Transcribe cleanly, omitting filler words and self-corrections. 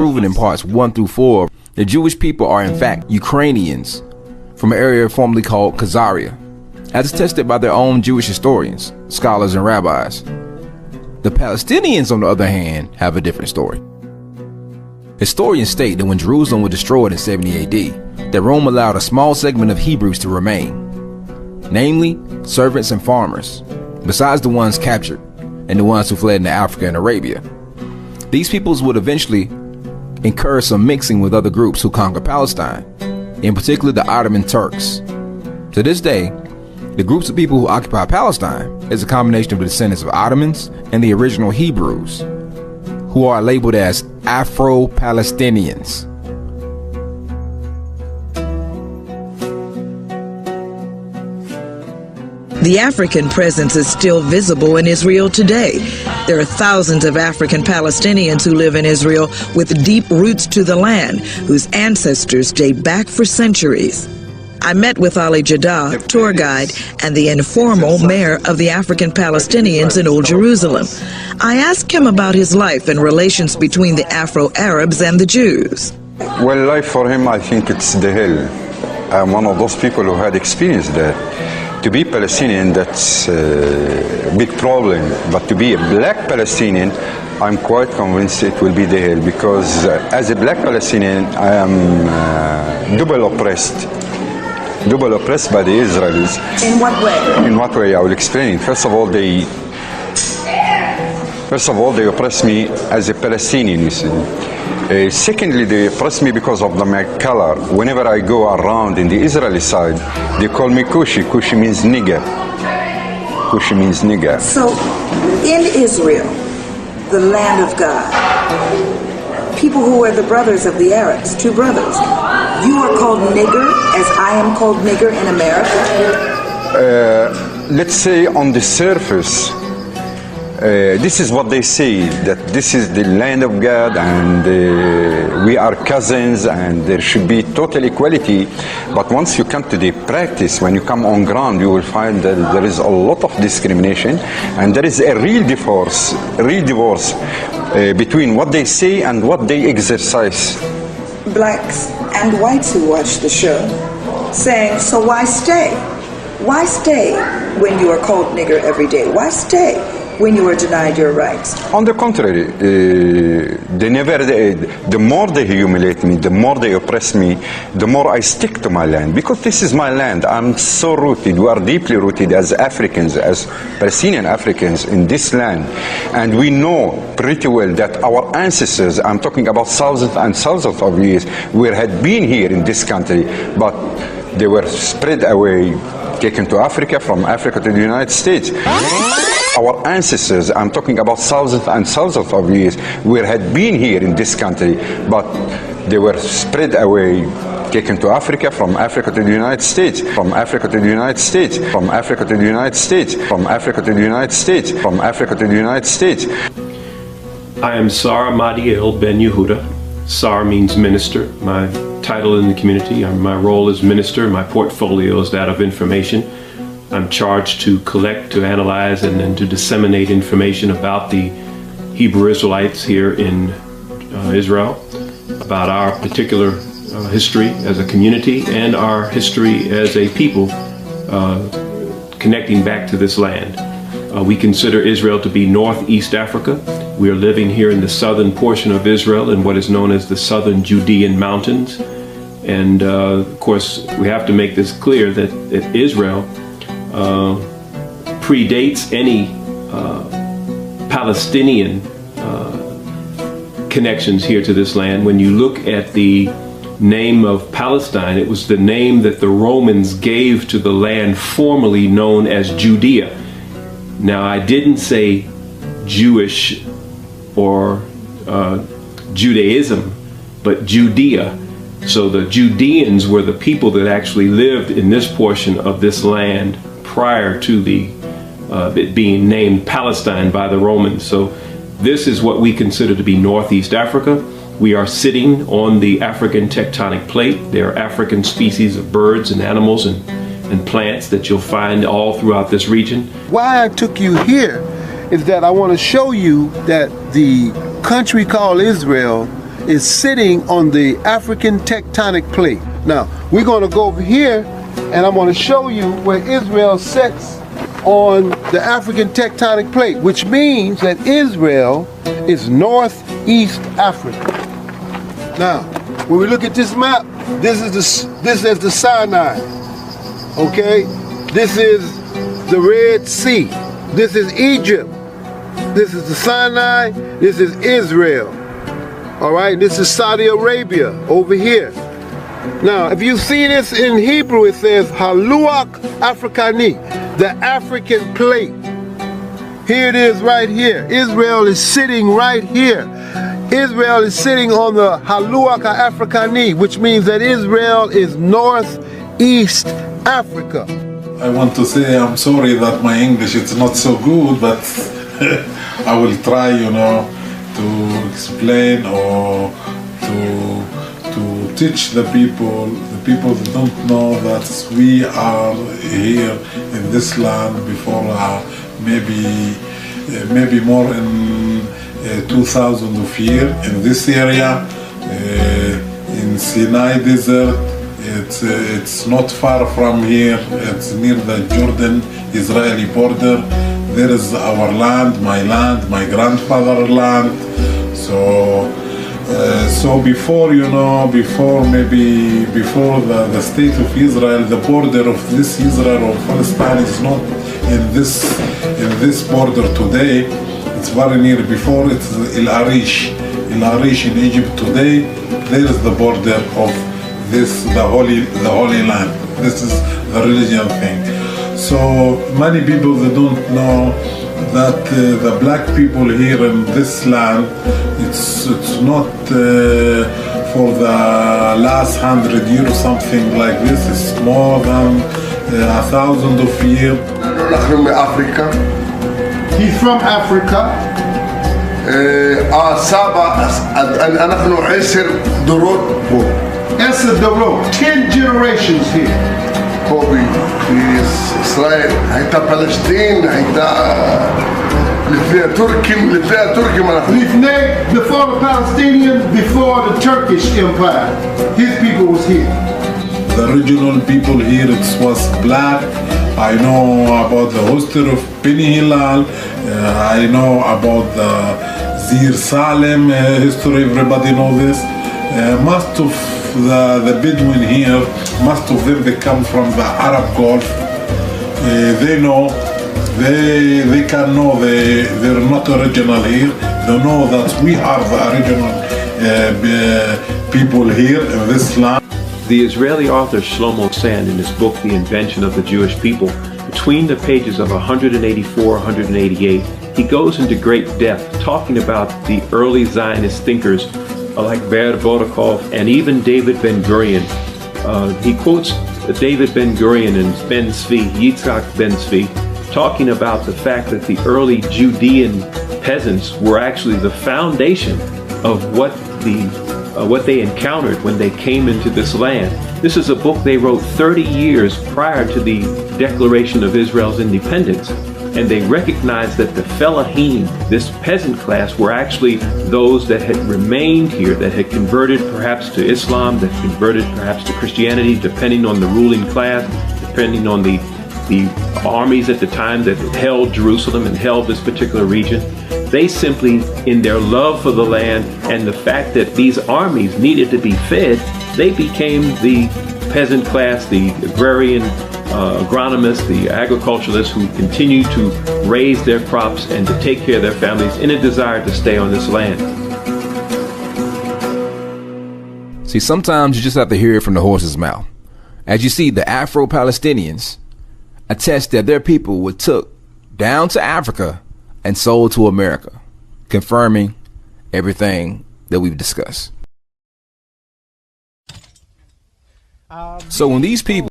Proven in parts 1 through 4, the Jewish people are in fact Ukrainians from an area formerly called Khazaria, as attested by their own Jewish historians, scholars, and rabbis. The Palestinians, on the other hand, have a different story. Historians state that when Jerusalem was destroyed in 70 AD, that Rome allowed a small segment of Hebrews to remain, namely servants and farmers, besides the ones captured and the ones who fled into Africa and Arabia. These peoples would eventually incur some mixing with other groups who conquered Palestine, in particular the Ottoman Turks. To this day, the groups of people who occupy Palestine is a combination of the descendants of Ottomans and the original Hebrews, who are labeled as Afro-Palestinians. The African presence is still visible in Israel today. There are thousands of African Palestinians who live in Israel with deep roots to the land, whose ancestors date back for centuries. I met with Ali Jaddah, tour guide, and the informal mayor of the African Palestinians in Old Jerusalem. I asked him about his life and relations between the Afro-Arabs and the Jews. Well, life for him, I think it's the hell. I'm one of those people who had experienced that. To be Palestinian, that's a big problem. But to be a black Palestinian, I'm quite convinced it will be the hell, because as a black Palestinian, I am double oppressed by the Israelis. In what way? In what way? I will explain. First of all, they oppress me as a Palestinian, you see. Secondly, they oppress me because of my color. Whenever I go around in the Israeli side, they call me Kushi. Kushi means nigger. Kushi means nigger. So, in Israel, the land of God, people who are the brothers of the Arabs, two brothers, you are called nigger as I am called nigger in America? Let's say on the surface, this is what they say, that this is the land of God and we are cousins and there should be total equality. But once you come to the practice, when you come on ground, you will find that there is a lot of discrimination and there is a real divorce between what they say and what they exercise. Blacks and whites who watch the show saying, so why stay? Why stay when you are called nigger every day? Why stay when you are denied your rights? On the contrary, the more they humiliate me, the more they oppress me, the more I stick to my land, because this is my land. I'm so rooted. We are deeply rooted as Africans, as Palestinian Africans in this land. And we know pretty well that our ancestors, I'm talking about thousands and thousands of years, had been here in this country, but they were spread away, taken to Africa, from Africa to the United States. Our ancestors, I'm talking about thousands and thousands of years, had been here in this country, but they were spread away, taken to Africa, from Africa to the United States, from Africa to the United States, from Africa to the United States, from Africa to the United States, from Africa to the United States. I am Sar Madiel Ben Yehuda. Sar means minister. My title in the community, my role is minister. My portfolio is that of information. I'm charged to collect, to analyze, and then to disseminate information about the Hebrew Israelites here in Israel, about our particular history as a community and our history as a people connecting back to this land. We consider Israel to be Northeast Africa. We are living here in the southern portion of Israel in what is known as the southern Judean mountains. And of course, we have to make this clear that Israel predates any Palestinian connections here to this land. When you look at the name of Palestine, it was the name that the Romans gave to the land formerly known as Judea. Now, I didn't say Jewish or Judaism, but Judea. So the Judeans were the people that actually lived in this portion of this land prior to it being named Palestine by the Romans. So this is what we consider to be Northeast Africa. We are sitting on the African tectonic plate. There are African species of birds and animals and plants that you'll find all throughout this region. Why I took you here is that I want to show you that the country called Israel is sitting on the African tectonic plate. Now, we're going to go over here and I'm going to show you where Israel sits on the African tectonic plate, which means that Israel is northeast Africa. Now, when we look at this map, this is the Sinai. Okay? This is the Red Sea. This is Egypt. This is the Sinai. This is Israel. All right? This is Saudi Arabia over here. Now, if you see this in Hebrew, it says Haluach Afrikani, the African plate. Here it is right here. Israel is sitting right here. Israel is sitting on the Haluach Afrikani, which means that Israel is northeast Africa. I want to say I'm sorry that my English is not so good, but I will try, you know, to explain or to teach the people that don't know that we are here in this land before maybe more than 2,000 of years in this area, in Sinai Desert. It's not far from here. It's near the Jordan-Israeli border. There is our land, my grandfather's land. So before, you know, before the state of Israel, the border of this Israel or Palestine is not in this border today. It's very near. Before it's El Arish in Egypt today. There is the border of the holy land. This is the religion thing. So many people they don't know that the black people here in this land, it's not for the last 100 years or something like this. It's more than 1,000 of years. Africa. He's from Africa. نحن 10 دورات فوق. 10 generations here. Kobe, Israel, הייתה פלסטין, הייתה לפני הטורקים, before the Palestinians, before the Turkish Empire, his people was here. The original people here, it was black. I know about the history of Beni Hillel. I know about the Zir Salem history. Everybody know this. Most of the Bedouin here, most of them they come from the Arab Gulf. They know, they can know they're not original here. They know that we are the original people here in this land. The Israeli author Shlomo Sand, in his book The Invention of the Jewish People, between the pages of 184 188, he goes into great depth talking about the early Zionist thinkers like Ber Borakov and even David Ben-Gurion. He quotes David Ben-Gurion and Ben Zvi, Yitzhak Ben Zvi, talking about the fact that the early Judean peasants were actually the foundation of what they encountered when they came into this land. This is a book they wrote 30 years prior to the declaration of Israel's independence. And they recognized that the Felahim, this peasant class, were actually those that had remained here, that had converted perhaps to Islam, that converted perhaps to Christianity, depending on the ruling class, depending on the armies at the time that held Jerusalem and held this particular region. They simply, in their love for the land and the fact that these armies needed to be fed, they became the peasant class, the agrarian agronomists, the agriculturalists who continue to raise their crops and to take care of their families in a desire to stay on this land. See, sometimes you just have to hear it from the horse's mouth. As you see, the Afro-Palestinians attest that their people were took down to Africa and sold to America, confirming everything that we've discussed. So when these people